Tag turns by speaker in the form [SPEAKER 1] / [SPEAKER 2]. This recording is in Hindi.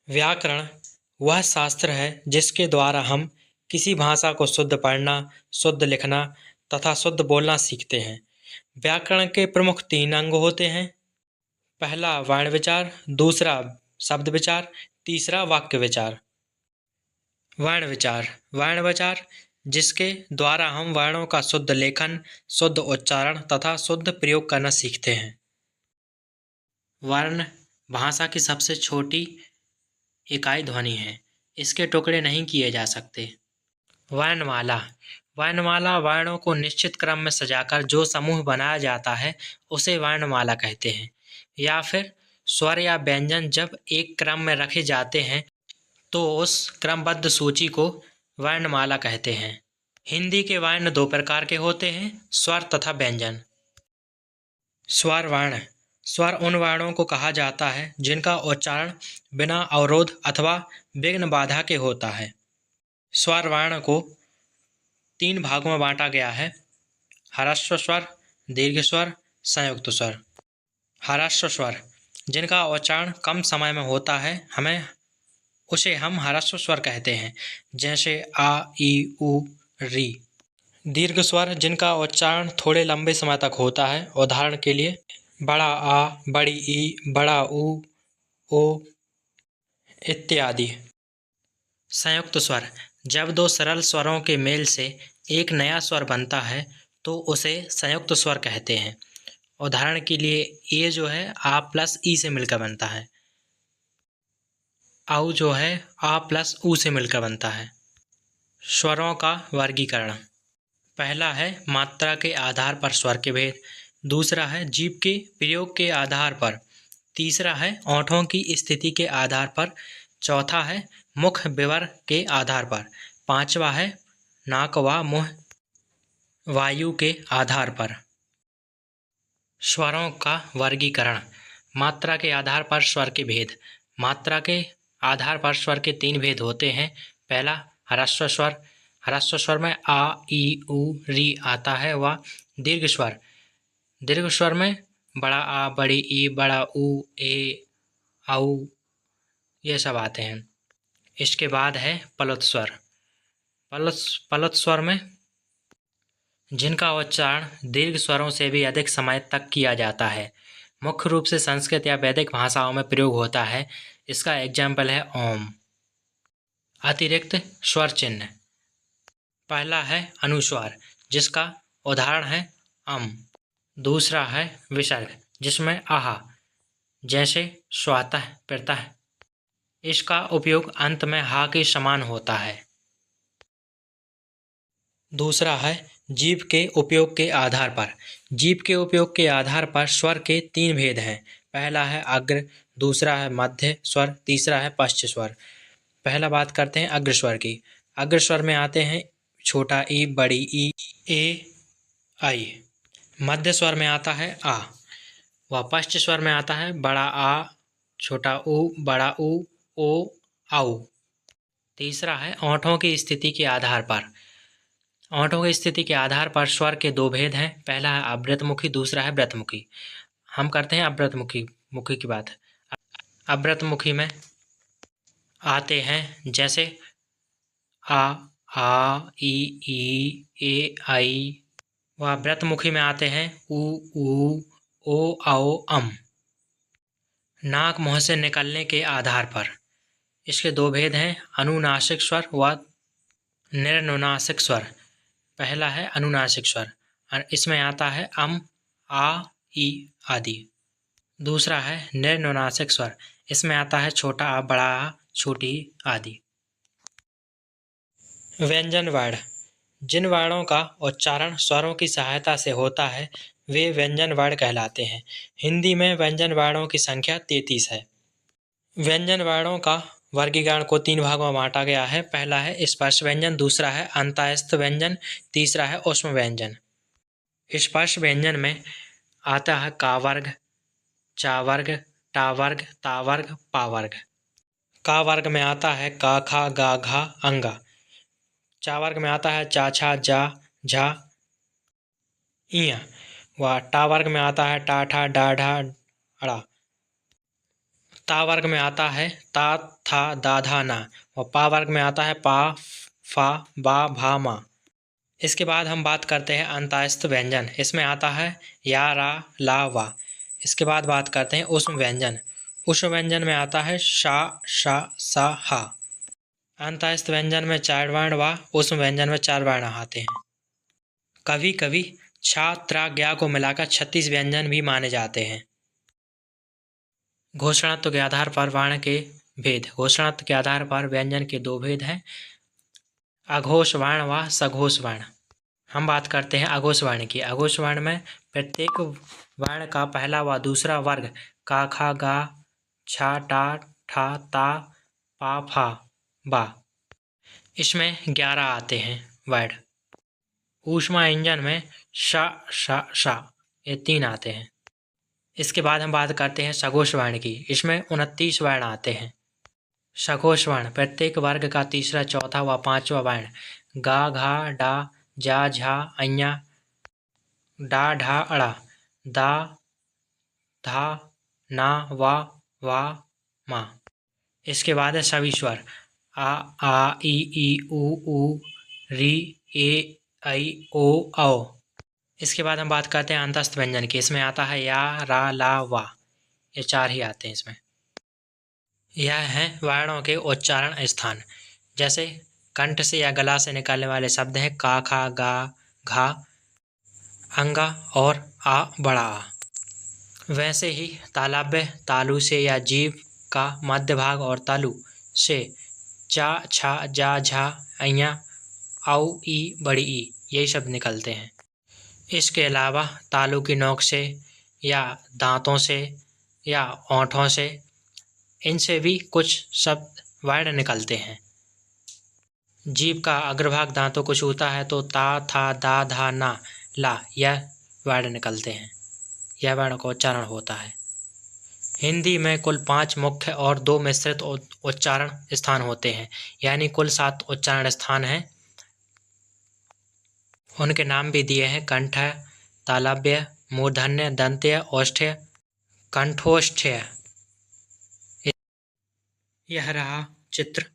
[SPEAKER 1] व्याकरण वह शास्त्र है जिसके द्वारा हम किसी भाषा को शुद्ध पढ़ना, शुद्ध लिखना तथा शुद्ध बोलना सीखते हैं। व्याकरण के प्रमुख 3 अंग होते हैं। पहला वर्ण विचार, दूसरा शब्द विचार, तीसरा वाक्य विचार। वर्ण विचार वर्ण विचार जिसके द्वारा हम वर्णों का शुद्ध लेखन, शुद्ध उच्चारण तथा शुद्ध प्रयोग करना सीखते हैं। वर्ण भाषा की सबसे छोटी इकाई ध्वनि है। इसके टुकड़े नहीं किए जा सकते। वर्णमाला वर्णमाला वर्णों को निश्चित क्रम में सजाकर जो समूह बनाया जाता है उसे वर्णमाला कहते हैं। या फिर स्वर या व्यंजन जब एक क्रम में रखे जाते हैं तो उस क्रमबद्ध सूची को वर्णमाला कहते हैं। हिंदी के वर्ण 2 प्रकार के होते हैं, स्वर तथा व्यंजन। स्वर वर्ण स्वर उन वर्णों को कहा जाता है जिनका उच्चारण बिना अवरोध अथवा विघ्न बाधा के होता है। स्वर वर्ण को 3 भागों में बांटा गया है: ह्रस्व स्वर, दीर्घ स्वर, संयुक्त स्वर। ह्रस्व स्वर जिनका उच्चारण कम समय में होता है उसे हम ह्रस्व स्वर कहते हैं, जैसे आ, ई, उ, री। दीर्घ स्वर जिनका उच्चारण थोड़े लंबे समय तक होता है, उदाहरण के लिए बड़ा आ, बड़ी ई, बड़ा उ, ओ इत्यादि। संयुक्त स्वर जब 2 सरल स्वरों के मेल से एक नया स्वर बनता है तो उसे संयुक्त स्वर कहते हैं। उदाहरण के लिए ए जो है आ प्लस ई से मिलकर बनता है, औ जो है आ प्लस उ से मिलकर बनता है। स्वरों का वर्गीकरण: पहला है मात्रा के आधार पर स्वर के भेद, दूसरा है जीभ के प्रयोग के आधार पर, तीसरा है ओंठों की स्थिति के आधार पर, चौथा है मुख विवर के आधार पर, पांचवा है नाक व मुंह वायु के आधार पर। स्वरों का वर्गीकरण: मात्रा के आधार पर स्वर के भेद। मात्रा के आधार पर स्वर के 3 भेद होते हैं। पहला ह्रस्व स्वर। ह्रस्व स्वर में आ, ई, उ, री आता है व दीर्घ स्वर। दीर्घ स्वर में बड़ा आ, बड़ी ई, बड़ा उ, ए, औ ये सब आते हैं। इसके बाद है प्लुत स्वर। प्लुत स्वर में जिनका उच्चारण दीर्घ स्वरों से भी अधिक समय तक किया जाता है, मुख्य रूप से संस्कृत या वैदिक भाषाओं में प्रयोग होता है। इसका एग्जाम्पल है ओम। अतिरिक्त स्वर चिन्ह: पहला है अनुस्वार जिसका उदाहरण है अम। दूसरा है विसर्ग जिसमें आह, जैसे स्वातः प्रतः। इसका उपयोग अंत में हा के समान होता है। दूसरा है जीभ के उपयोग के आधार पर। जीभ के उपयोग के आधार पर स्वर के 3 भेद हैं। पहला है अग्र, दूसरा है मध्य स्वर, तीसरा है पश्च स्वर। पहला बात करते हैं अग्र स्वर की। अग्र स्वर में आते हैं छोटा ई, बड़ी ई, ए, आई। मध्य स्वर में आता है आ व पश्च स्वर में आता है बड़ा आ, छोटा उ, बड़ा उ, ओ, औ। तीसरा है ओंठों की स्थिति के आधार पर। ओंठों की स्थिति के आधार पर स्वर के 2 भेद हैं। पहला है अवृतमुखी, दूसरा है व्रतमुखी। हम करते हैं अवृतमुखी की बात। अवृतमुखी में आते हैं जैसे आ, ई, ए, आई। व व्रतमुखी में आते हैं उ, ओ, औ, अम। नाक मुंह से निकलने के आधार पर इसके 2 भेद हैं, अनुनासिक स्वर व निर्नुनासिक स्वर। पहला है अनुनासिक स्वर, इसमें आता है अम, आ, ई आदि। दूसरा है निर्नुनासिक स्वर, इसमें आता है छोटा आ, बड़ा आ, छोटी आदि। व्यंजन वर्ण: जिन वर्णों का उच्चारण स्वरों की सहायता से होता है वे व्यंजन वर्ण कहलाते हैं। हिंदी में व्यंजन वर्णों की संख्या 33 है। व्यंजन वर्णों का वर्गीकरण को 3 भागों में बांटा गया है। पहला है स्पर्श व्यंजन, दूसरा है अंतःस्थ व्यंजन, तीसरा है ऊष्म व्यंजन। स्पर्श व्यंजन में आता है का वर्ग, चा वर्ग, टा वर्ग, ता वर्ग, पा वर्ग। का वर्ग में आता है का, खा, गा, घा, अंगा। चा वर्ग में आता है चा, छा, जा, झा, इया। व टा वर्ग में आता है टा, ठा, डा, ढा, अड़ा। ता वर्ग में आता है ता, था, दा, धा, ना, और पा वर्ग में आता है पा, फा, बा, भा, मा। इसके बाद हम बात करते हैं अंतःस्थ व्यंजन। इसमें आता है या, रा, ला, वा। इसके बाद बात करते हैं उष्म व्यंजन। उष्म व्यंजन में आता है शा, शा, सा, हा। अंतःस्थ व्यंजन में 4 वर्ण व उष्म व्यंजन में 4 वर्ण आते हैं। कभी कभी छा, त्रा, ज्ञा को मिलाकर 36 व्यंजन भी माने जाते हैं। घोषणत्व के आधार पर वर्ण के भेद। घोषणत्व के आधार पर व्यंजन के 2 भेद हैं, अघोष वर्ण व सघोष वर्ण। हम बात करते हैं अघोष वर्ण की। अघोष वर्ण में प्रत्येक वर्ण का पहला व दूसरा वर्ग का, खा, गा, छा, टा, ठा, ता, पा, फा, बा, इसमें 11 आते हैं वर्ण। ऊष्मा इंजन में श, श, श, ये 3 आते हैं। इसके बाद हम बात करते हैं सघोष वर्ण की। इसमें 29 वर्ण आते हैं। सघोष वर्ण प्रत्येक वर्ग का तीसरा, चौथा व पांचवा वर्ण गा, घा, डा, जा, झा, अञा, डा, ढा, अड़ा, दा, धा, ना, वा, मा। इसके बाद है सभी स्वर आ, ई, ऊ, री, ए, ऐ, ओ, औ। इसके बाद हम बात करते हैं अंतस्थ व्यंजन की। इसमें आता है या, रा, ला, वा, ये 4 ही आते हैं इसमें। यह है वर्णों के उच्चारण स्थान। जैसे कंठ से या गला से निकलने वाले शब्द हैं का, खा, गा, घा, अंगा और आ, बड़ा आ। वैसे ही तालव्य तालु से या जीभ का मध्य भाग और तालु से चा, छा, जा, झा, अइया, औ, ई, बड़ी ई, यही शब्द निकलते हैं। इसके अलावा तालु की नोक से या दांतों से या होंठों से, इनसे भी कुछ शब्द वर्ण निकलते हैं। जीभ का अग्रभाग दांतों को छूता है तो ता, था, दा, धा, ना, ला, यह वर्ण निकलते हैं। यह वर्ण का उच्चारण होता है। हिंदी में कुल 5 मुख्य और 2 मिश्रित उच्चारण स्थान होते हैं, यानी कुल 7 उच्चारण स्थान हैं। उनके नाम भी दिए हैं कंठ, तालव्य, मूर्धन्य, दंत्य, औष्ठ्य, कंठोष्ठ्य। यह रहा चित्र